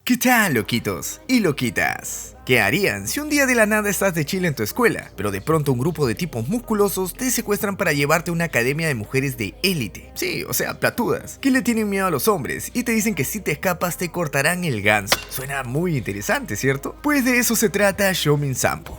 ¿Qué tal, loquitos y loquitas? ¿Qué harían si un día de la nada estás de chill en tu escuela, pero de pronto un grupo de tipos musculosos te secuestran para llevarte a una academia de mujeres de élite? Sí, o sea, platudas, que le tienen miedo a los hombres y te dicen que si te escapas te cortarán el ganso. Suena muy interesante, ¿cierto? Pues de eso se trata Shounen Sampo.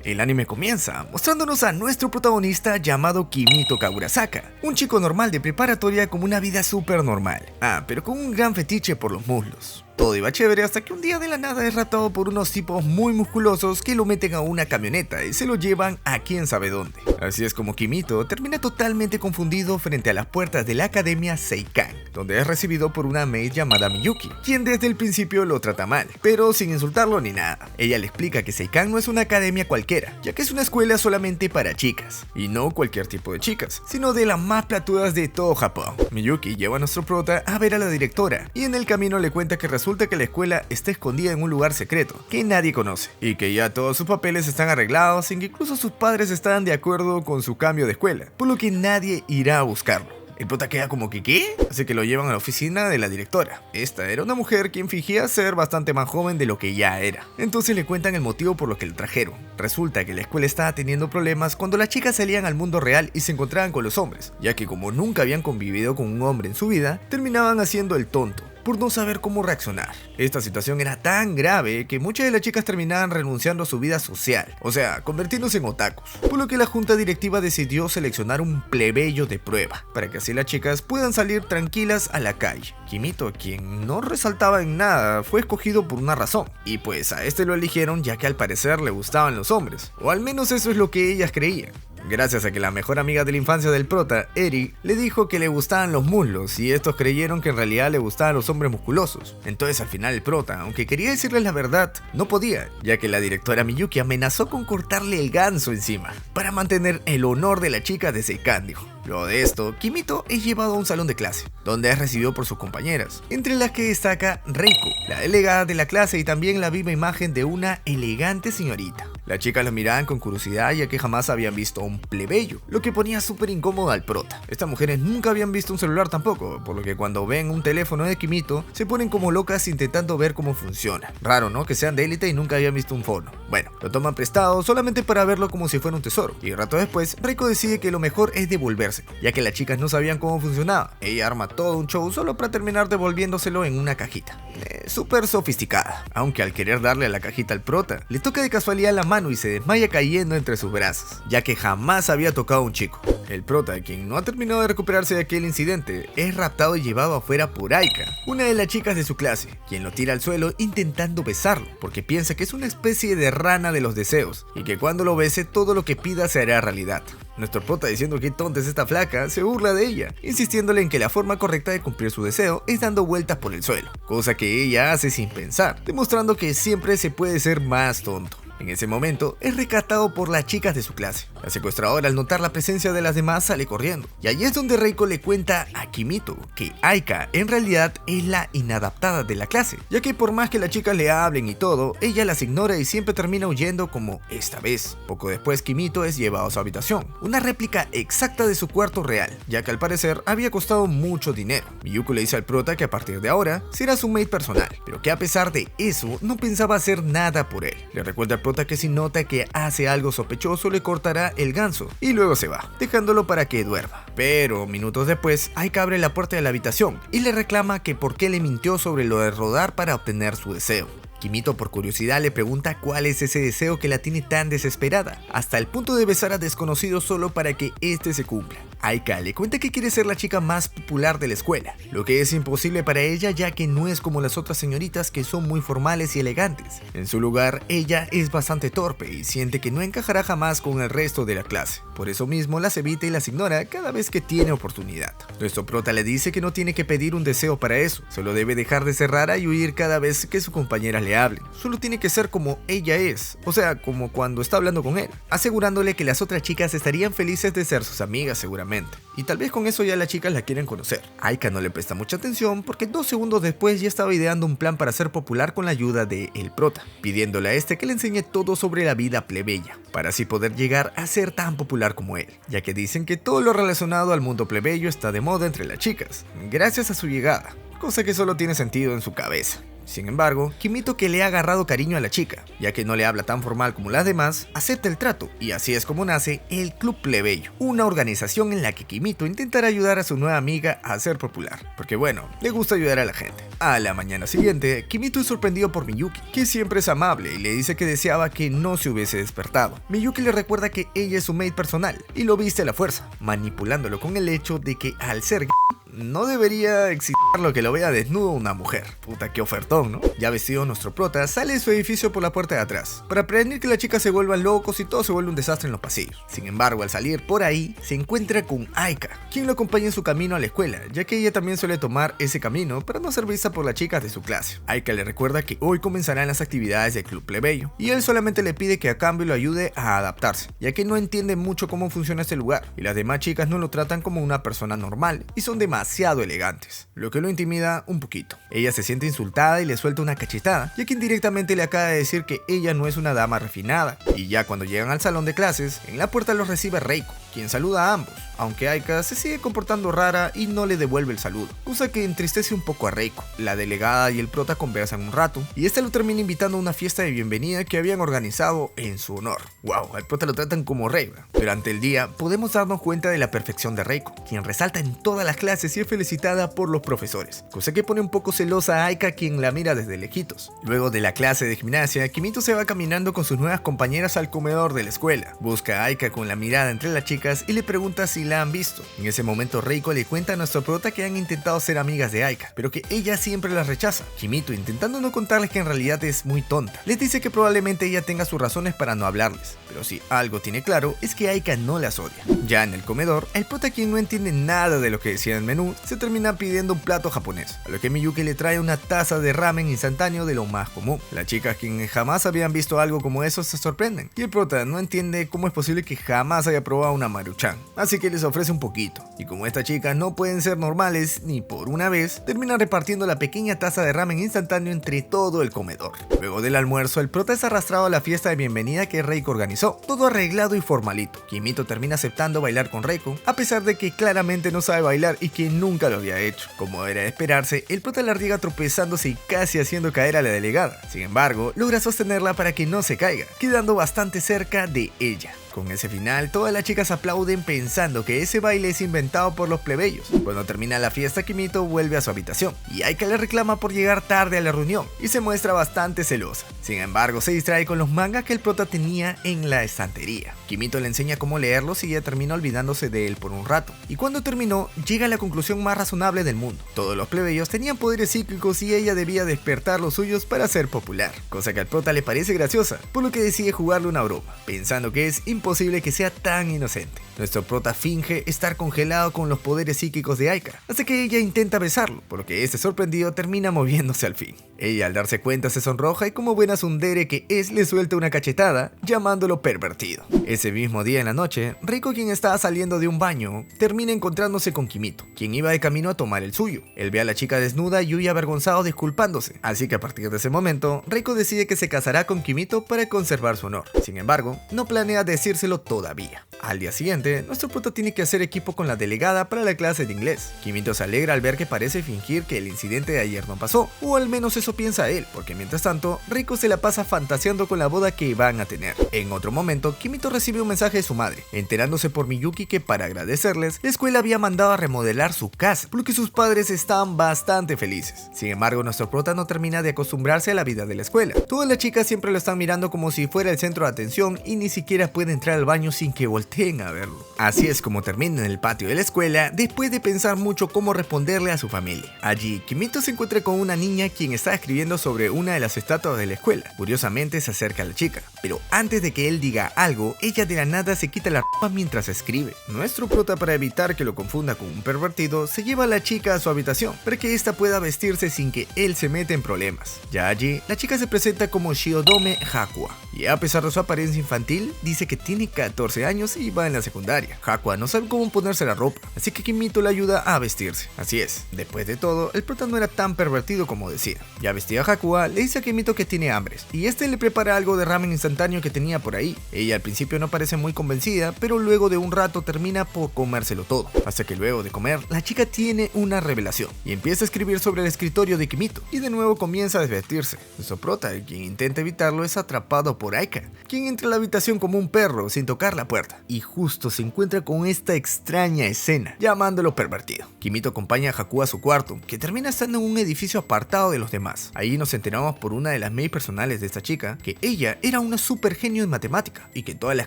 El anime comienza mostrándonos a nuestro protagonista llamado Kimito Kagurasaka, un chico normal de preparatoria con una vida súper normal, pero con un gran fetiche por los muslos. Todo iba chévere hasta que un día de la nada es raptado por unos tipos muy musculosos que lo meten a una camioneta y se lo llevan a quién sabe dónde. Así es como Kimito termina totalmente confundido frente a las puertas de la academia Seikan, donde es recibido por una maid llamada Miyuki, quien desde el principio lo trata mal, pero sin insultarlo ni nada. Ella le explica que Seikan no es una academia cualquiera, ya que es una escuela solamente para chicas, y no cualquier tipo de chicas, sino de las más platudas de todo Japón. Miyuki lleva a nuestro prota a ver a la directora, y en el camino le cuenta que resulta que la escuela está escondida en un lugar secreto que nadie conoce y que ya todos sus papeles están arreglados y que incluso sus padres están de acuerdo con su cambio de escuela, por lo que nadie irá a buscarlo. El prota queda como que ¿qué? Así que lo llevan a la oficina de la directora. Esta era una mujer quien fingía ser bastante más joven de lo que ya era. Entonces le cuentan el motivo por lo que le trajeron. Resulta que la escuela estaba teniendo problemas cuando las chicas salían al mundo real y se encontraban con los hombres, ya que como nunca habían convivido con un hombre en su vida, terminaban haciendo el tonto por no saber cómo reaccionar. Esta situación era tan grave que muchas de las chicas terminaban renunciando a su vida social, o sea, convirtiéndose en otakus, por lo que la junta directiva decidió seleccionar un plebeyo de prueba, para que así las chicas puedan salir tranquilas a la calle. Kimito, quien no resaltaba en nada, fue escogido por una razón, y pues a este lo eligieron ya que al parecer le gustaban los hombres, o al menos eso es lo que ellas creían. Gracias a que la mejor amiga de la infancia del prota, Eri, le dijo que le gustaban los muslos y estos creyeron que en realidad le gustaban los hombres musculosos. Entonces al final el prota, aunque quería decirles la verdad, no podía, ya que la directora Miyuki amenazó con cortarle el ganso encima, para mantener el honor de la chica de Seikan, dijo. Luego de esto, Kimito es llevado a un salón de clase, donde es recibido por sus compañeras, entre las que destaca Reiko, la delegada de la clase y también la viva imagen de una elegante señorita. Las chicas lo miraban con curiosidad ya que jamás habían visto a un plebeyo, lo que ponía súper incómodo al prota. Estas mujeres nunca habían visto un celular tampoco, por lo que cuando ven un teléfono de Kimito, se ponen como locas intentando ver cómo funciona. Raro, ¿no? Que sean de élite y nunca habían visto un fono. Bueno, lo toman prestado solamente para verlo como si fuera un tesoro, y un rato después, Reiko decide que lo mejor es devolvérselo, ya que las chicas no sabían cómo funcionaba. Ella arma todo un show solo para terminar devolviéndoselo en una cajita. Súper sofisticada, aunque al querer darle a la cajita al prota, le toca de casualidad la mano y se desmaya cayendo entre sus brazos, ya que jamás había tocado a un chico. El prota, quien no ha terminado de recuperarse de aquel incidente, es raptado y llevado afuera por Aika, una de las chicas de su clase, quien lo tira al suelo intentando besarlo, porque piensa que es una especie de rana de los deseos, y que cuando lo bese todo lo que pida se hará realidad. Nuestro prota, diciendo que tonta es esta flaca, se burla de ella, insistiéndole en que la forma correcta de cumplir su deseo es dando vueltas por el suelo, cosa que ella hace sin pensar, demostrando que siempre se puede ser más tonto. En ese momento, es rescatado por las chicas de su clase. La secuestradora, al notar la presencia de las demás, sale corriendo. Y allí es donde Reiko le cuenta a Kimito que Aika en realidad es la inadaptada de la clase, ya que por más que las chicas le hablen y todo, ella las ignora y siempre termina huyendo como esta vez. Poco después, Kimito es llevado a su habitación, una réplica exacta de su cuarto real, ya que al parecer había costado mucho dinero. Miyuko le dice al prota que a partir de ahora será su maid personal, pero que a pesar de eso no pensaba hacer nada por él. Le recuerda al prota que si nota que hace algo sospechoso le cortará el ganso y luego se va, dejándolo para que duerma. Pero minutos después, Aika abre la puerta de la habitación y le reclama que por qué le mintió sobre lo de rodar para obtener su deseo. Kimito por curiosidad le pregunta cuál es ese deseo que la tiene tan desesperada, hasta el punto de besar a desconocidos solo para que este se cumpla. Aika le cuenta que quiere ser la chica más popular de la escuela, lo que es imposible para ella ya que no es como las otras señoritas que son muy formales y elegantes. En su lugar, ella es bastante torpe y siente que no encajará jamás con el resto de la clase. Por eso mismo las evita y las ignora cada vez que tiene oportunidad. Nuestro prota le dice que no tiene que pedir un deseo para eso, solo debe dejar de ser rara y huir cada vez que sus compañeras le hablen. Solo tiene que ser como ella es, o sea, como cuando está hablando con él, asegurándole que las otras chicas estarían felices de ser sus amigas seguramente. Y tal vez con eso ya las chicas la quieren conocer. Aika no le presta mucha atención porque 2 segundos después ya estaba ideando un plan para ser popular con la ayuda de el prota, pidiéndole a este que le enseñe todo sobre la vida plebeya, para así poder llegar a ser tan popular como él, ya que dicen que todo lo relacionado al mundo plebeyo está de moda entre las chicas, gracias a su llegada, cosa que solo tiene sentido en su cabeza. Sin embargo, Kimito, que le ha agarrado cariño a la chica, ya que no le habla tan formal como las demás, acepta el trato, y así es como nace el Club Plebeyo, una organización en la que Kimito intentará ayudar a su nueva amiga a ser popular, porque bueno, le gusta ayudar a la gente. A la mañana siguiente, Kimito es sorprendido por Miyuki, que siempre es amable y le dice que deseaba que no se hubiese despertado. Miyuki le recuerda que ella es su maid personal y lo viste a la fuerza, manipulándolo con el hecho de que al ser gay, no debería excitarlo que lo vea desnudo una mujer. Puta, qué ofertón, ¿no? Ya vestido, nuestro prota sale de su edificio por la puerta de atrás, para prevenir que las chicas se vuelvan locos y todo se vuelve un desastre en los pasillos. Sin embargo, al salir por ahí, se encuentra con Aika, quien lo acompaña en su camino a la escuela, ya que ella también suele tomar ese camino para no ser vista por las chicas de su clase. Aika le recuerda que hoy comenzarán las actividades del Club Plebeyo, y él solamente le pide que a cambio lo ayude a adaptarse, ya que no entiende mucho cómo funciona este lugar, y las demás chicas no lo tratan como una persona normal, y son demasiado elegantes, lo que lo intimida un poquito. Ella se siente insultada y le suelta una cachetada, ya que indirectamente le acaba de decir que ella no es una dama refinada. Y ya cuando llegan al salón de clases, en la puerta los recibe Reiko, quien saluda a ambos, aunque Aika se sigue comportando rara y no le devuelve el saludo, cosa que entristece un poco a Reiko. La delegada y el prota conversan un rato, y esta lo termina invitando a una fiesta de bienvenida que habían organizado en su honor. Wow, al prota lo tratan como rey. Durante el día podemos darnos cuenta de la perfección de Reiko, quien resalta en todas las clases y es felicitada por los profesores, cosa que pone un poco celosa a Aika, quien la mira desde lejitos. Luego de la clase de gimnasia, Kimito se va caminando con sus nuevas compañeras al comedor de la escuela. Busca a Aika con la mirada entre las chicas y le pregunta si la han visto. En ese momento Reiko le cuenta a nuestro prota que han intentado ser amigas de Aika, pero que ella siempre las rechaza. Kimito, intentando no contarles que en realidad es muy tonta, les dice que probablemente ella tenga sus razones para no hablarles, pero si algo tiene claro es que Aika no las odia. Ya en el comedor, el prota, quien no entiende nada de lo que decía en el menú, se termina pidiendo un plato japonés, a lo que Miyuki le trae una taza de ramen instantáneo de lo más común. Las chicas, quienes jamás habían visto algo como eso, se sorprenden, y el prota no entiende cómo es posible que jamás haya probado una maruchan, así que les ofrece un poquito, y como estas chicas no pueden ser normales ni por una vez, terminan repartiendo la pequeña taza de ramen instantáneo entre todo el comedor. Luego del almuerzo, el prota es arrastrado a la fiesta de bienvenida que Reiko organizó, todo arreglado y formalito. Kimito termina aceptando bailar con Reiko, a pesar de que claramente no sabe bailar y que nunca lo había hecho. Como era de esperarse, el prota la riega tropezándose y casi haciendo caer a la delegada. Sin embargo, logra sostenerla para que no se caiga, quedando bastante cerca de ella. Con ese final, todas las chicas aplauden pensando que ese baile es inventado por los plebeyos. Cuando termina la fiesta, Kimito vuelve a su habitación y Aika le reclama por llegar tarde a la reunión y se muestra bastante celosa. Sin embargo, se distrae con los mangas que el prota tenía en la estantería. Kimito le enseña cómo leerlos y ella termina olvidándose de él por un rato. Y cuando terminó, llega a la conclusión más razonable del mundo. Todos los plebeyos tenían poderes psíquicos y ella debía despertar los suyos para ser popular, cosa que al prota le parece graciosa, por lo que decide jugarle una broma, pensando que es imposible que sea tan inocente. Nuestro prota finge estar congelado con los poderes psíquicos de Aika, hasta que ella intenta besarlo, por lo que este sorprendido termina moviéndose al fin. Ella, al darse cuenta, se sonroja y como buena tsundere que es, le suelta una cachetada, llamándolo pervertido. Ese mismo día en la noche, Reiko, quien estaba saliendo de un baño, termina encontrándose con Kimito, quien iba de camino a tomar el suyo. Él ve a la chica desnuda y huye avergonzado disculpándose, así que a partir de ese momento, Reiko decide que se casará con Kimito para conservar su honor. Sin embargo, no planea decírselo todavía. Al día siguiente, nuestro prota tiene que hacer equipo con la delegada para la clase de inglés. Kimito se alegra al ver que parece fingir que el incidente de ayer no pasó, o al menos eso piensa él, porque mientras tanto, Reiko se la pasa fantaseando con la boda que van a tener. En otro momento, Kimito recibe un mensaje de su madre, enterándose por Miyuki que para agradecerles, la escuela había mandado a remodelar su casa, por lo que sus padres estaban bastante felices. Sin embargo, nuestro prota no termina de acostumbrarse a la vida de la escuela. Todas las chicas siempre lo están mirando como si fuera el centro de atención y ni siquiera puede entrar al baño sin que volteen a verlo. Así es como termina en el patio de la escuela después de pensar mucho cómo responderle a su familia. Allí, Kimito se encuentra con una niña quien está escribiendo sobre una de las estatuas de la escuela. Curiosamente se acerca a la chica, pero antes de que él diga algo, ella de la nada se quita la ropa mientras escribe. Nuestro prota, para evitar que lo confunda con un pervertido, se lleva a la chica a su habitación para que ésta pueda vestirse sin que él se meta en problemas. Ya allí, la chica se presenta como Shiodome Hakua, y a pesar de su apariencia infantil, dice que tiene 14 años y va en la secundaria. Hakua no sabe cómo ponerse la ropa, así que Kimito le ayuda a vestirse. Así es, después de todo, el prota no era tan pervertido como decía. Ya vestida Hakua, le dice a Kimito que tiene hambres, y este le prepara algo de ramen instantáneo que tenía por ahí. Ella al principio no parece muy convencida, pero luego de un rato termina por comérselo todo. Hasta que luego de comer, la chica tiene una revelación, y empieza a escribir sobre el escritorio de Kimito, y de nuevo comienza a desvestirse. Nuestro prota, quien intenta evitarlo, es atrapado por Aika, quien entra a la habitación como un perro sin tocar la puerta, y justo se encuentra con esta extraña escena, llamándolo pervertido. Kimito acompaña a Hakua a su cuarto, que termina estando en un edificio apartado de los demás. Ahí nos enteramos por una de las mails personales de esta chica, que ella era una super genio en matemática, y que todas las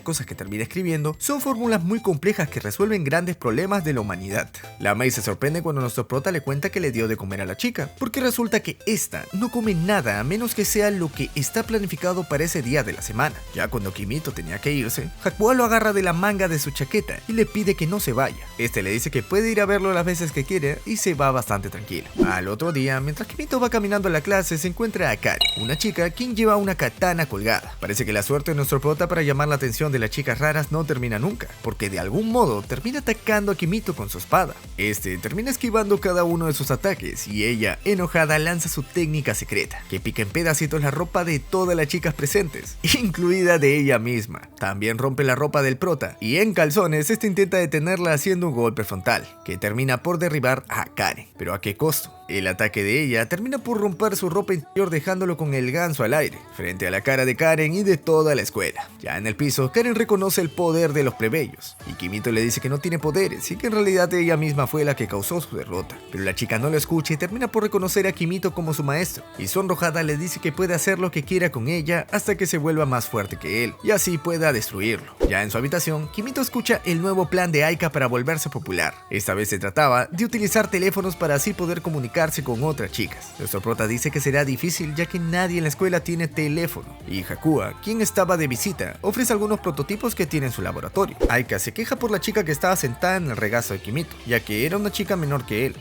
cosas que termina escribiendo son fórmulas muy complejas que resuelven grandes problemas de la humanidad. La mail se sorprende cuando nuestro prota le cuenta que le dio de comer a la chica, porque resulta que esta no come nada a menos que sea lo que está planificado para ese día de la semana. Ya cuando Kimito tenía que irse, Hakua lo agarra de la manga de su chaqueta y le pide que no se vaya. Este le dice que puede ir a verlo las veces que quiere y se va bastante tranquilo. Al otro día, mientras Kimito va caminando a la clase, se encuentra a Karen, una chica quien lleva una katana colgada. Parece que la suerte de nuestro prota para llamar la atención de las chicas raras no termina nunca, porque de algún modo termina atacando a Kimito con su espada. Este termina esquivando cada uno de sus ataques y ella, enojada, lanza su técnica secreta, que pica en pedacitos la ropa de todas las chicas presentes, incluida de ella misma. También rompe la ropa del prota y en calzones este intenta detenerla haciendo un golpe frontal, que termina por derribar a Karen. ¿Pero a qué costo? El ataque de ella termina por romper su ropa interior dejándolo con el ganso al aire, frente a la cara de Karen y de toda la escuela. Ya en el piso, Karen reconoce el poder de los plebeyos, y Kimito le dice que no tiene poderes y que en realidad ella misma fue la que causó su derrota. Pero la chica no lo escucha y termina por reconocer a Kimito como su maestro, y sonrojada le dice que puede hacer lo que quiera con ella hasta que se vuelva más fuerte que él, y así pueda destruirlo. Ya en su habitación, Kimito escucha el nuevo plan de Aika para volverse popular. Esta vez se trataba de utilizar teléfonos para así poder comunicarse con otras chicas. Nuestro prota dice que será difícil ya que nadie en la escuela tiene teléfono, y Hakua, quien estaba de visita, ofrece algunos prototipos que tiene en su laboratorio. Aika se queja por la chica que estaba sentada en el regazo de Kimito, ya que era una chica menor que él.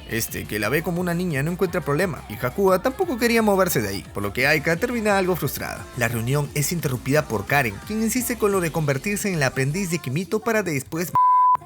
Que la ve como una niña, no encuentra problema, y Hakua tampoco quería moverse de ahí, por lo que Aika termina algo frustrada. La reunión es interrumpida por Karen, quien insiste con lo de convertirse en la aprendiz de Kimito para después.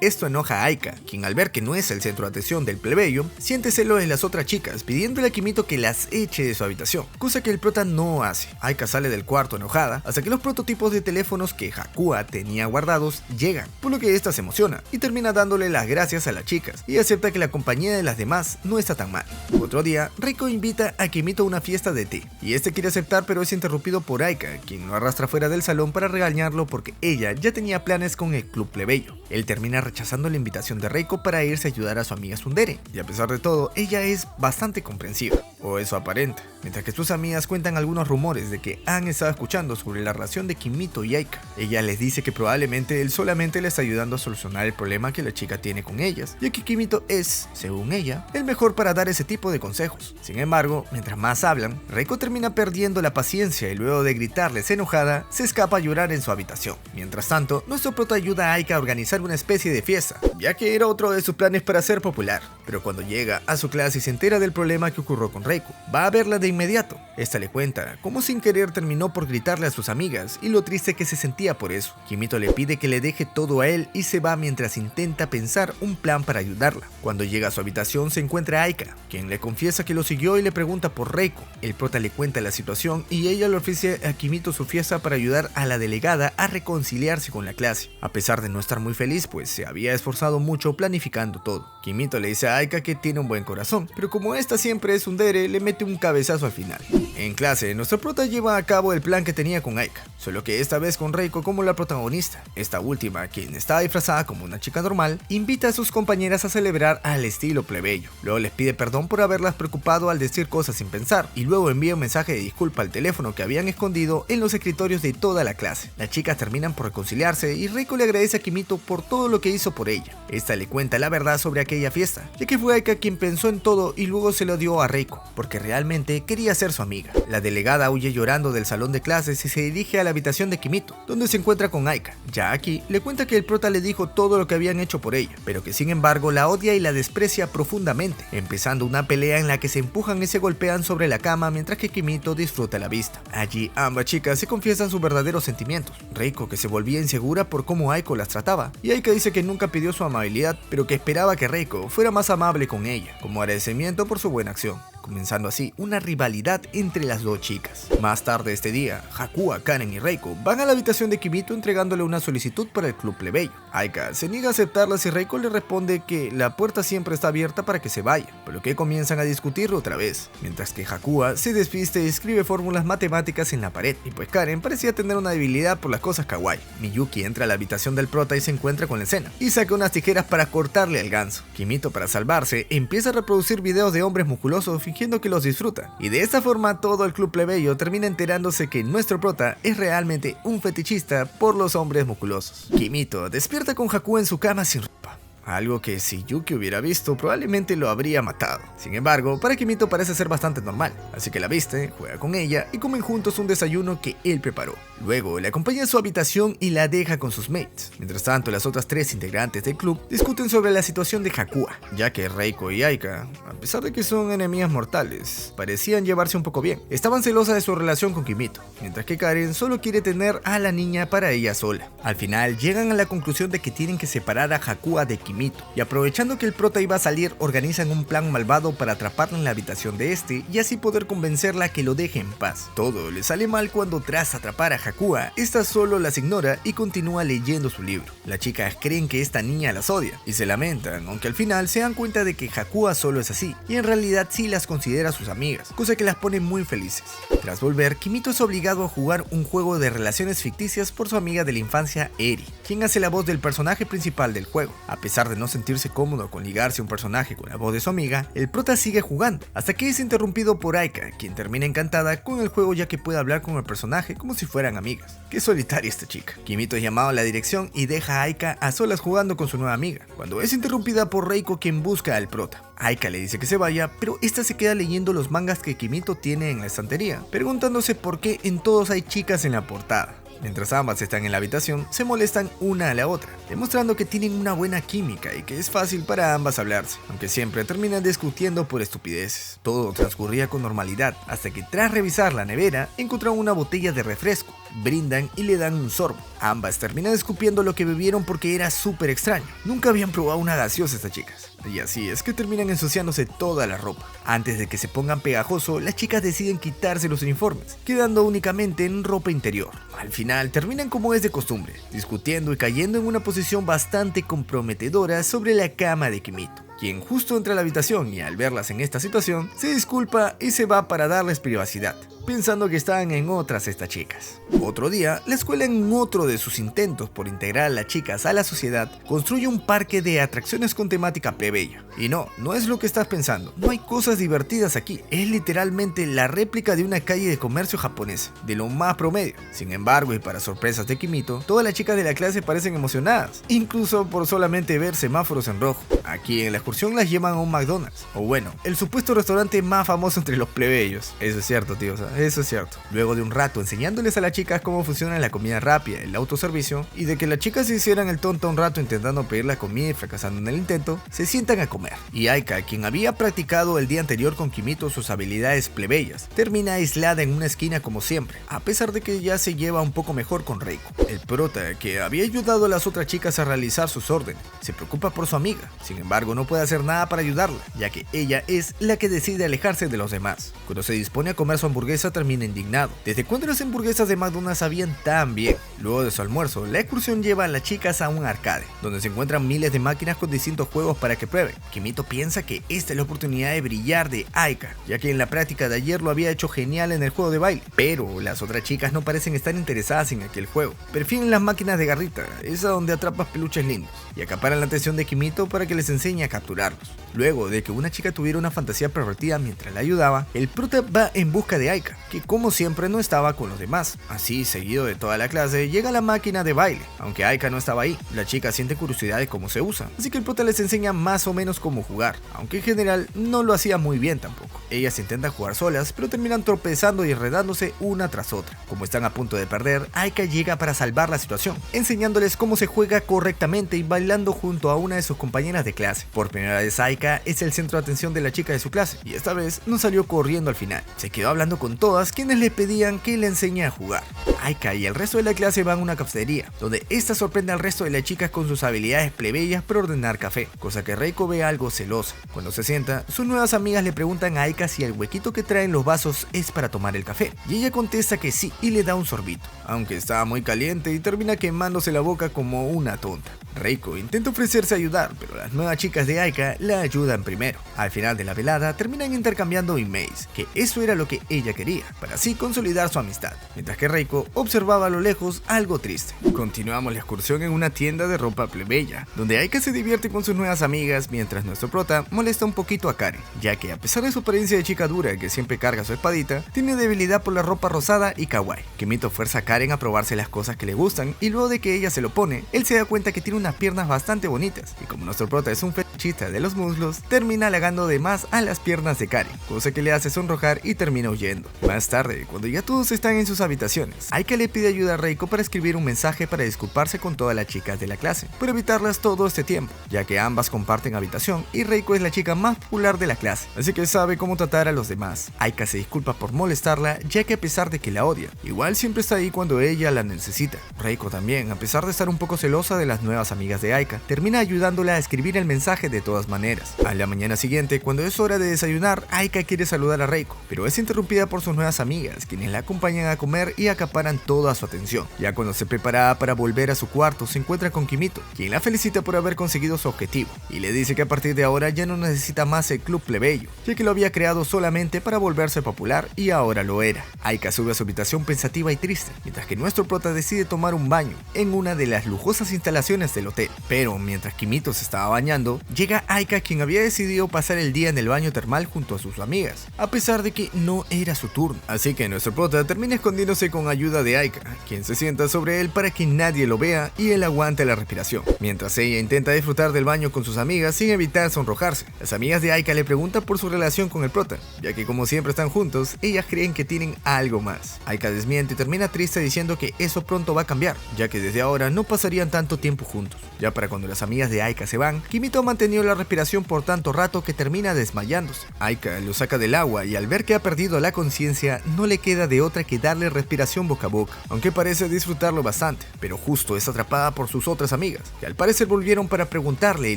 Esto enoja a Aika, quien al ver que no es el centro de atención del plebeyo, siente celos de las otras chicas, pidiéndole a Kimito que las eche de su habitación, cosa que el prota no hace. Aika sale del cuarto enojada, hasta que los prototipos de teléfonos que Hakua tenía guardados llegan, por lo que esta se emociona, y termina dándole las gracias a las chicas, y acepta que la compañía de las demás no está tan mal. Otro día, Reiko invita a Kimito a una fiesta de té, y este quiere aceptar pero es interrumpido por Aika, quien lo arrastra fuera del salón para regañarlo porque ella ya tenía planes con el club plebeyo. Él termina rechazando la invitación de Reiko para irse a ayudar a su amiga Tsundere, y a pesar de todo, ella es bastante comprensiva, o eso aparenta, mientras que sus amigas cuentan algunos rumores de que han estado escuchando sobre la relación de Kimito y Aika. Ella les dice que probablemente él solamente le está ayudando a solucionar el problema que la chica tiene con ellas, ya que Kimito es, según ella, el mejor para dar ese tipo de consejos. Sin embargo, mientras más hablan, Reiko termina perdiendo la paciencia y luego de gritarles enojada, se escapa a llorar en su habitación. Mientras tanto, nuestro prota ayuda a Aika a organizar una especie de fiesta, ya que era otro de sus planes para ser popular. Pero cuando llega a su clase y se entera del problema que ocurrió con Reiko, va a verla de inmediato. Esta le cuenta cómo sin querer terminó por gritarle a sus amigas y lo triste que se sentía por eso. Kimito le pide que le deje todo a él y se va mientras intenta pensar un plan para ayudarla. Cuando llega a su habitación se encuentra a Aika, quien le confiesa que lo siguió y le pregunta por Reiko. El prota le cuenta la situación y ella le ofrece a Kimito su fiesta para ayudar a la delegada a reconciliarse con la clase. A pesar de no estar muy feliz, pues se había esforzado mucho planificando todo. Kimito le dice a Aika que tiene un buen corazón, pero como esta siempre es tsundere, le mete un cabezazo al final. En clase, nuestro prota lleva a cabo el plan que tenía con Aika, solo que esta vez con Reiko como la protagonista. Esta última, quien está disfrazada como una chica normal, invita a sus compañeras a celebrar al estilo plebeyo. Luego les pide perdón por haberlas preocupado al decir cosas sin pensar, y luego envía un mensaje de disculpa al teléfono que habían escondido en los escritorios de toda la clase. Las chicas terminan por reconciliarse y Reiko le agradece a Kimito por todo lo que hizo por ella. Esta le cuenta la verdad sobre aquella fiesta, ya que fue Aika quien pensó en todo y luego se lo dio a Reiko, porque realmente quería ser su amiga. amiga. La delegada huye llorando del salón de clases y se dirige a la habitación de Kimito, donde se encuentra con Aika. Ya aquí le cuenta que el prota le dijo todo lo que habían hecho por ella, pero que sin embargo la odia y la desprecia profundamente, empezando una pelea en la que se empujan y se golpean sobre la cama mientras que Kimito disfruta la vista. Allí ambas chicas se confiesan sus verdaderos sentimientos. Reiko, que se volvía insegura por cómo Aiko las trataba, y Aika dice que nunca pidió su amabilidad, pero que esperaba que Reiko fuera más amable con ella, como agradecimiento por su buena acción, comenzando así una rivalidad entre las dos chicas. Más tarde este día, Hakuha, Karen y Reiko van a la habitación de Kimito entregándole una solicitud para el club plebeyo. Aika se niega a aceptarlas y Reiko le responde que la puerta siempre está abierta para que se vaya, por lo que comienzan a discutirlo otra vez, mientras que Hakuha se despiste y escribe fórmulas matemáticas en la pared, y pues Karen parecía tener una debilidad por las cosas kawaii. Miyuki entra a la habitación del prota y se encuentra con la escena, y saca unas tijeras para cortarle al ganso. Kimito, para salvarse, empieza a reproducir videos de hombres musculosos fingiendo que los disfruta, y de esta forma todo el club plebeyo termina enterándose que nuestro prota es realmente un fetichista por los hombres musculosos. Kimito despierta con Hakuha en su cama sin ropa, algo que si Yuki hubiera visto probablemente lo habría matado. Sin embargo, para Kimito parece ser bastante normal, así que la viste, juega con ella y comen juntos un desayuno que él preparó. Luego le acompaña a su habitación y la deja con sus mates. Mientras tanto, las otras tres integrantes del club discuten sobre la situación de Hakuha, ya que Reiko y Aika, a pesar de que son enemigas mortales, parecían llevarse un poco bien. Estaban celosas de su relación con Kimito, mientras que Karen solo quiere tener a la niña para ella sola. Al final llegan a la conclusión de que tienen que separar a Hakuha de Kimito, y aprovechando que el prota iba a salir, organizan un plan malvado para atraparla en la habitación de este y así poder convencerla que lo deje en paz. Todo le sale mal cuando tras atrapar a Hakuha, esta solo las ignora y continúa leyendo su libro. Las chicas creen que esta niña las odia y se lamentan, aunque al final se dan cuenta de que Hakuha solo es así y en realidad sí las considera sus amigas, cosa que las pone muy felices. Tras volver, Kimito es obligado a jugar un juego de relaciones ficticias por su amiga de la infancia, Eri, quien hace la voz del personaje principal del juego. A pesar de no sentirse cómodo con ligarse a un personaje con la voz de su amiga, el prota sigue jugando, hasta que es interrumpido por Aika, quien termina encantada con el juego ya que puede hablar con el personaje como si fueran amigas. Qué solitaria esta chica. Kimito es llamado a la dirección y deja a Aika a solas jugando con su nueva amiga, cuando es interrumpida por Reiko, quien busca al prota. Aika le dice que se vaya, pero esta se queda leyendo los mangas que Kimito tiene en la estantería, preguntándose por qué en todos hay chicas en la portada. Mientras ambas están en la habitación, se molestan una a la otra, demostrando que tienen una buena química y que es fácil para ambas hablarse, aunque siempre terminan discutiendo por estupideces. Todo transcurría con normalidad, hasta que tras revisar la nevera, encontraron una botella de refresco, brindan y le dan un sorbo. Ambas terminan escupiendo lo que bebieron porque era súper extraño. Nunca habían probado una gaseosa estas chicas. Y así es que terminan ensuciándose toda la ropa. Antes de que se pongan pegajoso, las chicas deciden quitarse los uniformes, quedando únicamente en ropa interior. Al final terminan como es de costumbre, discutiendo y cayendo en una posición bastante comprometedora sobre la cama de Kimito, quien justo entra a la habitación y al verlas en esta situación, se disculpa y se va para darles privacidad, pensando que están en otras estas chicas. Otro día, la escuela, en otro de sus intentos por integrar a las chicas a la sociedad, construye un parque de atracciones con temática plebeya. Y no es lo que estás pensando, no hay cosas divertidas aquí, es literalmente la réplica de una calle de comercio japonesa, de lo más promedio. Sin embargo, y para sorpresas de Kimito, todas las chicas de la clase parecen emocionadas, incluso por solamente ver semáforos en rojo. Aquí en la excursión las llevan a un McDonald's, o bueno, el supuesto restaurante más famoso entre los plebeyos. Eso es cierto, tío, eso es cierto. Luego de un rato enseñándoles a las chicas cómo funciona la comida rápida, el autoservicio, y de que las chicas se hicieran el tonto un rato intentando pedir la comida y fracasando en el intento, se sientan a comer. Y Aika, quien había practicado el día anterior con Kimito sus habilidades plebeyas, termina aislada en una esquina como siempre, a pesar de que ya se lleva un poco mejor con Reiko. El prota, que había ayudado a las otras chicas a realizar sus órdenes, se preocupa por su amiga, sin embargo no puede hacer nada para ayudarla, ya que ella es la que decide alejarse de los demás. Cuando se dispone a comer su hamburguesa termina indignado. ¿Desde cuándo las hamburguesas de McDonald's sabían tan bien? Luego de su almuerzo, la excursión lleva a las chicas a un arcade, donde se encuentran miles de máquinas con distintos juegos para que prueben. Kimito piensa que esta es la oportunidad de brillar de Aika, ya que en la práctica de ayer lo había hecho genial en el juego de baile, pero las otras chicas no parecen estar interesadas en aquel juego. Prefieren las máquinas de garrita, esa donde atrapas peluches lindos, y acaparan la atención de Kimito para que les enseñe a capturarlos. Luego de que una chica tuviera una fantasía pervertida mientras la ayudaba, el prota va en busca de Aika, que como siempre no estaba con los demás. Así, seguido de toda la clase, llega a la máquina de baile. Aunque Aika no estaba ahí, la chica siente curiosidad de cómo se usa, así que el prota les enseña más o menos cómo jugar, aunque en general no lo hacía muy bien tampoco. Ellas intentan jugar solas, pero terminan tropezando y enredándose una tras otra. Como están a punto de perder, Aika llega para salvar la situación, enseñándoles cómo se juega correctamente y bailando junto a una de sus compañeras de clase. Por primera vez Aika es el centro de atención de la chica de su clase, y esta vez no salió corriendo al final. Se quedó hablando con todas quienes le pedían que le enseñe a jugar. Aika y el resto de la clase van a una cafetería, donde esta sorprende al resto de las chicas con sus habilidades plebeyas para ordenar café, cosa que Reiko ve algo celosa. Cuando se sienta, sus nuevas amigas le preguntan a Aika si el huequito que traen los vasos es para tomar el café, y ella contesta que sí y le da un sorbito, aunque estaba muy caliente y termina quemándose la boca como una tonta. Reiko intenta ofrecerse a ayudar, pero las nuevas chicas de Aika la ayudan primero. Al final de la velada terminan intercambiando emails, que eso era lo que ella quería, para así consolidar su amistad, mientras que Reiko observaba a lo lejos algo triste. Continuamos la excursión en una tienda de ropa plebeya, donde Aika se divierte con sus nuevas amigas, mientras nuestro prota molesta un poquito a Karen, ya que a pesar de su apariencia de chica dura que siempre carga su espadita, tiene debilidad por la ropa rosada y kawaii. Kimito fuerza a Karen a probarse las cosas que le gustan, y luego de que ella se lo pone, él se da cuenta que tiene unas piernas bastante bonitas, y como nuestro prota es un fetichista de los muslos, termina halagando de más a las piernas de Karen, cosa que le hace sonrojar y termina huyendo. Más tarde, cuando ya todos están en sus habitaciones, Aika le pide ayuda a Reiko para escribir un mensaje para disculparse con todas las chicas de la clase, por evitarlas todo este tiempo, ya que ambas comparten habitación y Reiko es la chica más popular de la clase, así que sabe cómo tratar a los demás. Aika se disculpa por molestarla, ya que a pesar de que la odia, igual siempre está ahí cuando ella la necesita. Reiko también, a pesar de estar un poco celosa de las nuevas amigas de Aika, termina ayudándola a escribir el mensaje de todas maneras. A la mañana siguiente, cuando es hora de desayunar, Aika quiere saludar a Reiko, pero es interrumpida por sus nuevas amigas, quienes la acompañan a comer y acaparan toda su atención. Ya cuando se prepara para volver a su cuarto, se encuentra con Kimito, quien la felicita por haber conseguido su objetivo, y le dice que a partir de ahora ya no necesita más el club plebeyo, ya que lo había creado solamente para volverse popular y ahora lo era. Aika sube a su habitación pensativa y triste, mientras que nuestro prota decide tomar un baño en una de las lujosas instalaciones del hotel. Pero mientras Kimito se estaba bañando, llega Aika, quien había decidido pasar el día en el baño termal junto a sus amigas, a pesar de que no era su turno. Así que nuestro prota termina escondiéndose con ayuda de Aika, quien se sienta sobre él para que nadie lo vea y él aguante la respiración, mientras ella intenta disfrutar del baño con sus amigas sin evitar sonrojarse. Las amigas de Aika le preguntan por su relación con el prota, ya que como siempre están juntos, ellas creen que tienen algo más. Aika desmiente y termina triste diciendo que eso pronto va a cambiar, ya que desde ahora no pasarían tanto tiempo juntos. Ya para cuando las amigas de Aika se van, Kimito ha mantenido la respiración por tanto rato que termina desmayándose. Aika lo saca del agua y al ver que ha perdido la conciencia, no le queda de otra que darle respiración boca a boca, aunque parece disfrutarlo bastante, pero justo es atrapada por sus otras amigas, que al parecer volvieron para preguntarle y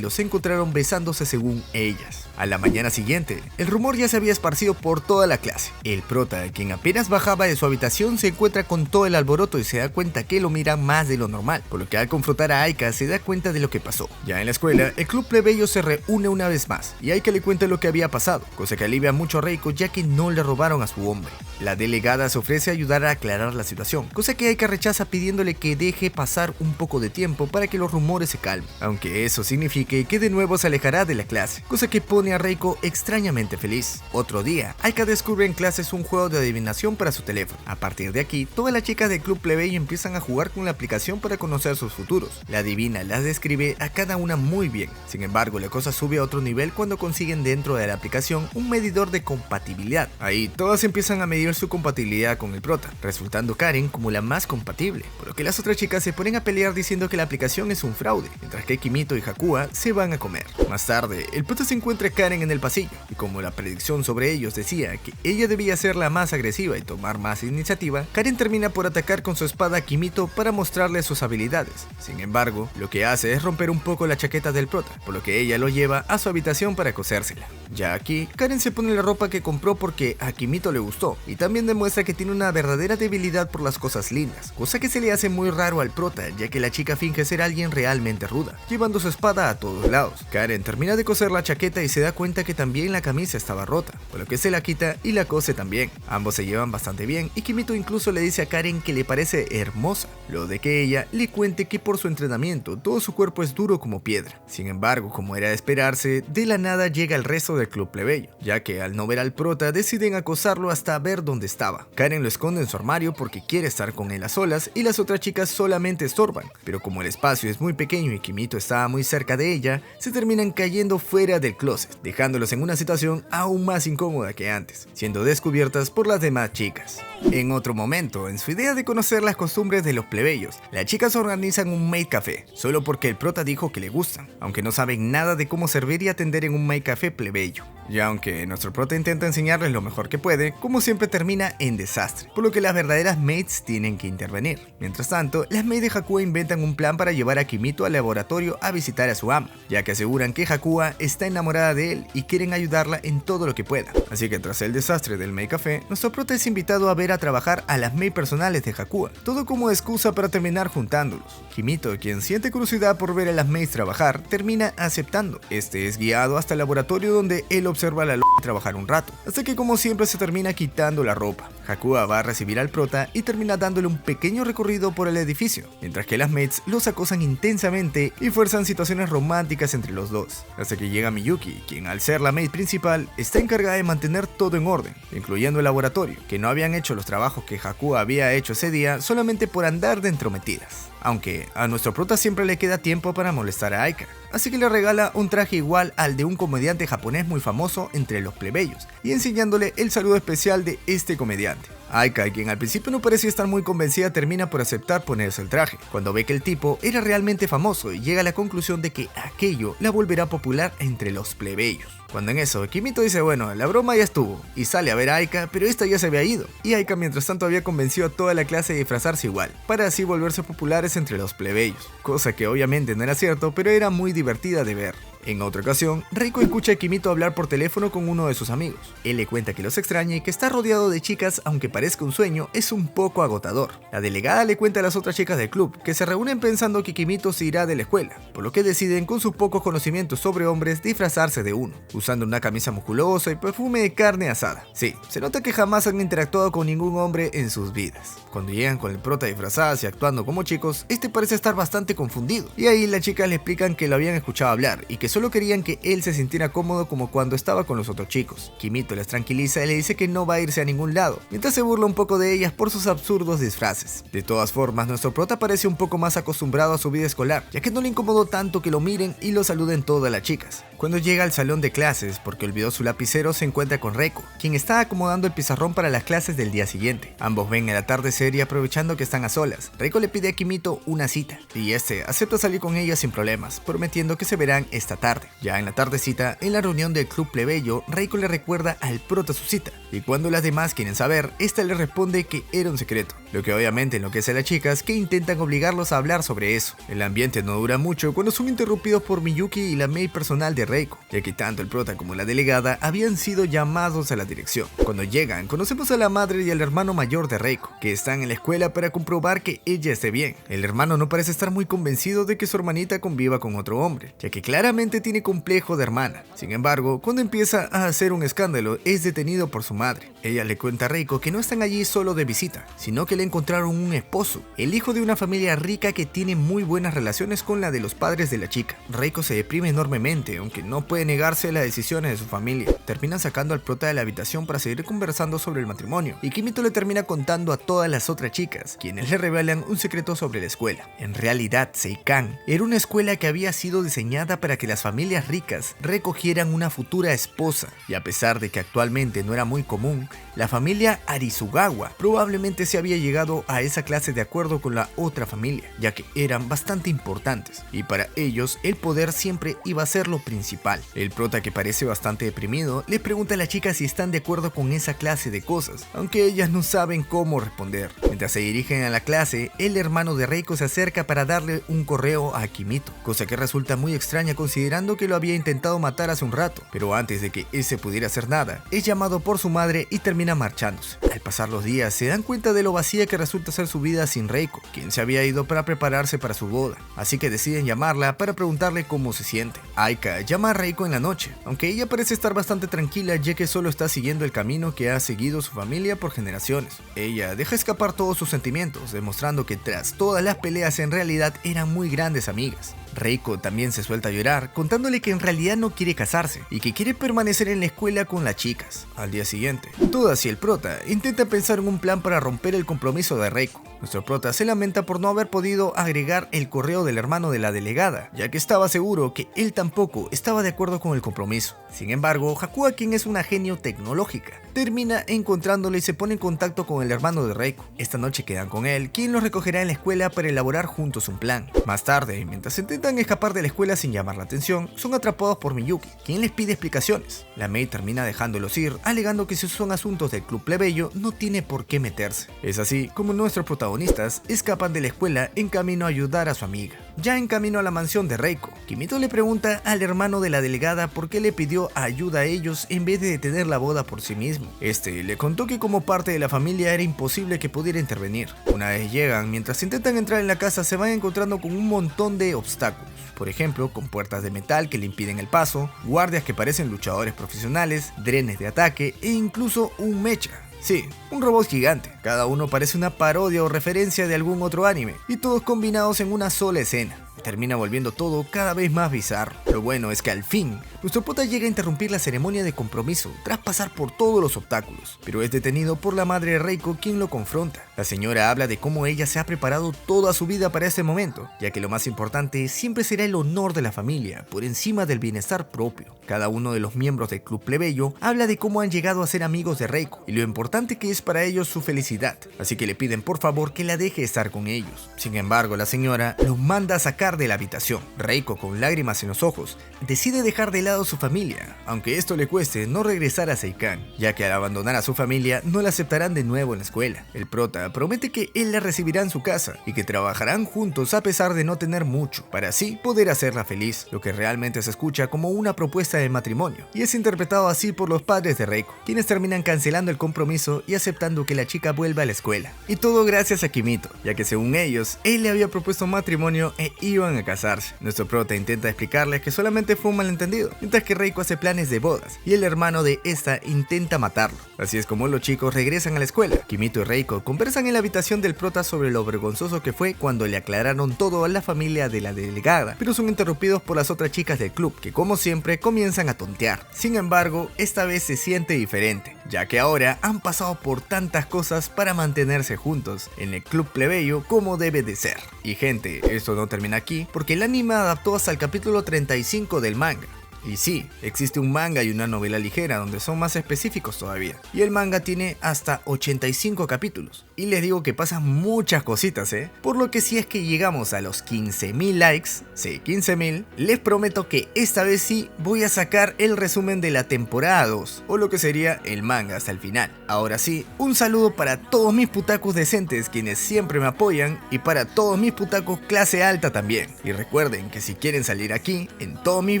los encontraron besándose según ellas. A la mañana siguiente, el rumor ya se había esparcido por toda la clase. El prota, quien apenas bajaba de su habitación, se encuentra con todo el alboroto y se da cuenta que lo miran más de lo normal, por lo que al confrontar a Aika se da cuenta de lo que pasó. Ya en la escuela, el club plebeyo se reúne una vez más y Aika le cuenta lo que había pasado, cosa que alivia mucho a Reiko ya que no le robaron a su hombre. La delegada se ofrece a ayudar a aclarar la situación, cosa que Aika rechaza pidiéndole que deje pasar un poco de tiempo para que los rumores se calmen, aunque eso signifique que de nuevo se alejará de la clase, cosa que pone a Reiko extrañamente feliz. Otro día, Aika descubre en clases un juego de adivinación para su teléfono. A partir de aquí, todas las chicas del club plebeyo empiezan a jugar con la aplicación para conocer sus futuros. La adivina las describe a cada una muy bien. Sin embargo, la cosa sube a otro nivel cuando consiguen dentro de la aplicación un medidor de compatibilidad. Ahí todas empiezan a medir su compatibilidad con el prota, resultando Karen como la más compatible, por lo que las otras chicas se ponen a pelear diciendo que la aplicación es un fraude, mientras que Kimito y Hakua se van a comer. Más tarde, el prota se encuentra a Karen en el pasillo, y como la predicción sobre ellos decía que ella debía ser la más agresiva y tomar más iniciativa, Karen termina por atacar con su espada a Kimito para mostrarle sus habilidades. Sin embargo, lo que hace es romper un poco la chaqueta del prota, por lo que ella lo lleva a su habitación para cosérsela. Ya aquí, Karen se pone la ropa que compró porque a Kimito le gustó, y y también demuestra que tiene una verdadera debilidad por las cosas lindas, cosa que se le hace muy raro al prota, ya que la chica finge ser alguien realmente ruda, llevando su espada a todos lados. Karen termina de coser la chaqueta y se da cuenta que también la camisa estaba rota, por lo que se la quita y la cose también. Ambos se llevan bastante bien y Kimito incluso le dice a Karen que le parece hermosa, luego de que ella le cuente que por su entrenamiento todo su cuerpo es duro como piedra. Sin embargo, como era de esperarse, de la nada llega el resto del club plebeyo, ya que al no ver al prota deciden acosarlo hasta ver dónde estaba. Karen lo esconde en su armario porque quiere estar con él a solas y las otras chicas solamente estorban, pero como el espacio es muy pequeño y Kimito estaba muy cerca de ella, se terminan cayendo fuera del closet, dejándolos en una situación aún más incómoda que antes, siendo descubiertas por las demás chicas. En otro momento, en su idea de conocer las costumbres de los plebeyos, las chicas organizan un maid café, solo porque el prota dijo que le gustan, aunque no saben nada de cómo servir y atender en un maid café plebeyo. Y aunque nuestro prota intenta enseñarles lo mejor que puede, como siempre termina en desastre, por lo que las verdaderas maids tienen que intervenir. Mientras tanto, las maids de Hakuha inventan un plan para llevar a Kimito al laboratorio a visitar a su ama, ya que aseguran que Hakuha está enamorada de él y quieren ayudarla en todo lo que pueda. Así que tras el desastre del maid café, nuestro prota es invitado a ver a trabajar a las maid personales de Hakuha, todo como excusa para terminar juntándolos. Kimito, quien siente curiosidad por ver a las maids trabajar, termina aceptando. Este es guiado hasta el laboratorio donde él observa a la trabajar un rato, hasta que como siempre se termina quitando la ropa. Hakuha va a recibir al prota y termina dándole un pequeño recorrido por el edificio, mientras que las maids los acosan intensamente y fuerzan situaciones románticas entre los dos, hasta que llega Miyuki, quien al ser la maid principal está encargada de mantener todo en orden, incluyendo el laboratorio, que no habían hecho los trabajos que Hakuha había hecho ese día solamente por andar de entrometidas. Aunque a nuestro prota siempre le queda tiempo para molestar a Aika, así que le regala un traje igual al de un comediante japonés muy famoso entre los plebeyos, y enseñándole el saludo especial de este comediante. Aika, quien al principio no parecía estar muy convencida, termina por aceptar ponerse el traje, cuando ve que el tipo era realmente famoso y llega a la conclusión de que aquello la volverá popular entre los plebeyos. Cuando en eso, Kimito dice bueno, la broma ya estuvo, y sale a ver a Aika, pero esta ya se había ido, y Aika mientras tanto había convencido a toda la clase de disfrazarse igual, para así volverse populares entre los plebeyos, cosa que obviamente no era cierto, pero era muy divertida de ver. En otra ocasión, Reiko escucha a Kimito hablar por teléfono con uno de sus amigos. Él le cuenta que los extraña y que estar rodeado de chicas, aunque parezca un sueño, es un poco agotador. La delegada le cuenta a las otras chicas del club que se reúnen pensando que Kimito se irá de la escuela, por lo que deciden con sus pocos conocimientos sobre hombres disfrazarse de uno, usando una camisa musculosa y perfume de carne asada. Sí, se nota que jamás han interactuado con ningún hombre en sus vidas. Cuando llegan con el prota disfrazadas y actuando como chicos, este parece estar bastante confundido, y ahí las chicas le explican que lo habían escuchado hablar y que solo querían que él se sintiera cómodo como cuando estaba con los otros chicos. Kimito les tranquiliza y le dice que no va a irse a ningún lado, mientras se burla un poco de ellas por sus absurdos disfraces. De todas formas, nuestro prota parece un poco más acostumbrado a su vida escolar, ya que no le incomodó tanto que lo miren y lo saluden todas las chicas. Cuando llega al salón de clases, porque olvidó su lapicero, se encuentra con Reiko, quien está acomodando el pizarrón para las clases del día siguiente. Ambos ven el atardecer y aprovechando que están a solas, Reiko le pide a Kimito una cita, y este acepta salir con ella sin problemas, prometiendo que se verán esta tarde. Ya en la tardecita, en la reunión del club plebeyo, Reiko le recuerda al prota su cita, y cuando las demás quieren saber, esta le responde que era un secreto, lo que obviamente enloquece a las chicas que intentan obligarlos a hablar sobre eso. El ambiente no dura mucho cuando son interrumpidos por Miyuki y la maid personal de Reiko, ya que tanto el prota como la delegada habían sido llamados a la dirección. Cuando llegan, conocemos a la madre y al hermano mayor de Reiko, que están en la escuela para comprobar que ella esté bien. El hermano no parece estar muy convencido de que su hermanita conviva con otro hombre, ya que claramente tiene complejo de hermana. Sin embargo, cuando empieza a hacer un escándalo, es detenido por su madre. Ella le cuenta a Reiko que no están allí solo de visita, sino que le encontraron un esposo, el hijo de una familia rica que tiene muy buenas relaciones con la de los padres de la chica. Reiko se deprime enormemente, aunque no puede negarse a las decisiones de su familia. Terminan sacando al prota de la habitación para seguir conversando sobre el matrimonio, y Kimito le termina contando a todas las otras chicas, quienes le revelan un secreto sobre la escuela. En realidad, Seikan era una escuela que había sido diseñada para que las familias ricas recogieran una futura esposa, y a pesar de que actualmente no era muy común, la familia Arisugawa probablemente se había llegado a esa clase de acuerdo con la otra familia, ya que eran bastante importantes, y para ellos el poder siempre iba a ser lo principal. principal. El prota, que parece bastante deprimido, le pregunta a la chica si están de acuerdo con esa clase de cosas, aunque ellas no saben cómo responder. Mientras se dirigen a la clase, el hermano de Reiko se acerca para darle un correo a Kimito, cosa que resulta muy extraña considerando que lo había intentado matar hace un rato, pero antes de que ese pudiera hacer nada, es llamado por su madre y termina marchándose. Al pasar los días, se dan cuenta de lo vacía que resulta ser su vida sin Reiko, quien se había ido para prepararse para su boda, así que deciden llamarla para preguntarle cómo se siente. Aika llama a Reiko en la noche, aunque ella parece estar bastante tranquila ya que solo está siguiendo el camino que ha seguido su familia por generaciones. Ella deja escapar todos sus sentimientos, demostrando que tras todas las peleas en realidad eran muy grandes amigas. Reiko también se suelta a llorar, contándole que en realidad no quiere casarse y que quiere permanecer en la escuela con las chicas. Al día siguiente, todas y el prota intentan pensar en un plan para romper el compromiso de Reiko. Nuestro prota se lamenta por no haber podido agregar el correo del hermano de la delegada, ya que estaba seguro que él tampoco estaba de acuerdo con el compromiso. Sin embargo, Hakuga, quien es una genio tecnológica, termina encontrándole y se pone en contacto con el hermano de Reiko. Esta noche quedan con él, quien los recogerá en la escuela para elaborar juntos un plan. Más tarde, mientras intentan escapar de la escuela sin llamar la atención, son atrapados por Miyuki, quien les pide explicaciones. La Mei termina dejándolos ir, alegando que si son asuntos del club plebeyo, no tiene por qué meterse. Es así como nuestros protagonistas escapan de la escuela en camino a ayudar a su amiga. Ya en camino a la mansión de Reiko, Kimito le pregunta al hermano de la delegada por qué le pidió ayuda a ellos en vez de detener la boda por sí mismo. Este le contó que como parte de la familia era imposible que pudiera intervenir. Una vez llegan, mientras intentan entrar en la casa se van encontrando con un montón de obstáculos. Por ejemplo, con puertas de metal que le impiden el paso, guardias que parecen luchadores profesionales, drenes de ataque e incluso un mecha. Sí, un robot gigante. Cada uno parece una parodia o referencia de algún otro anime, y todos combinados en una sola escena. Termina volviendo todo cada vez más bizarro. Lo bueno es que al fin, nuestro prota llega a interrumpir la ceremonia de compromiso tras pasar por todos los obstáculos, pero es detenido por la madre de Reiko, quien lo confronta. La señora habla de cómo ella se ha preparado toda su vida para este momento, ya que lo más importante siempre será el honor de la familia, por encima del bienestar propio. Cada uno de los miembros del club plebeyo habla de cómo han llegado a ser amigos de Reiko y lo importante que es para ellos su felicidad, así que le piden por favor que la deje estar con ellos. Sin embargo, la señora los manda a sacar de la habitación. Reiko, con lágrimas en los ojos, decide dejar de lado a su familia, aunque esto le cueste no regresar a Seikan, ya que al abandonar a su familia no la aceptarán de nuevo en la escuela. El prota promete que él la recibirá en su casa y que trabajarán juntos a pesar de no tener mucho, para así poder hacerla feliz, lo que realmente se escucha como una propuesta de matrimonio, y es interpretado así por los padres de Reiko, quienes terminan cancelando el compromiso y aceptando que la chica vuelva a la escuela. Y todo gracias a Kimito, ya que según ellos, él le había propuesto matrimonio e iban a casarse. Nuestro prota intenta explicarles que solamente fue un malentendido, mientras que Reiko hace planes de bodas y el hermano de esta intenta matarlo. Así es como los chicos regresan a la escuela. Kimito y Reiko conversan en la habitación del prota sobre lo vergonzoso que fue cuando le aclararon todo a la familia de la delegada, pero son interrumpidos por las otras chicas del club, que como siempre comienzan a tontear. Sin embargo, esta vez se siente diferente, ya que ahora han pasado por tantas cosas para mantenerse juntos en el club plebeyo como debe de ser. Y gente, esto no termina aquí, porque el anime adaptó hasta el capítulo 35 del manga. Y sí, existe un manga y una novela ligera donde son más específicos todavía. Y el manga tiene hasta 85 capítulos. Y les digo que pasan muchas cositas, Por lo que si es que llegamos a los 15.000 likes, sí, 15.000, les prometo que esta vez sí voy a sacar el resumen de la temporada 2, o lo que sería el manga hasta el final. Ahora sí, un saludo para todos mis putacos decentes quienes siempre me apoyan, y para todos mis putacos clase alta también. Y recuerden que si quieren salir aquí, en todos mis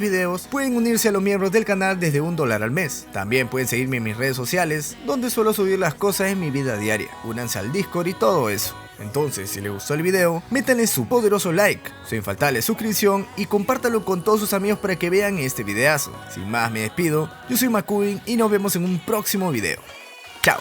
videos, pueden unirse a los miembros del canal desde $1 al mes. También pueden seguirme en mis redes sociales, donde suelo subir las cosas en mi vida diaria. Únanse al Discord y todo eso. Entonces, si les gustó el video, métanle su poderoso like, su infaltable suscripción y compártalo con todos sus amigos para que vean este videazo. Sin más me despido, yo soy Makubin y nos vemos en un próximo video. Chao.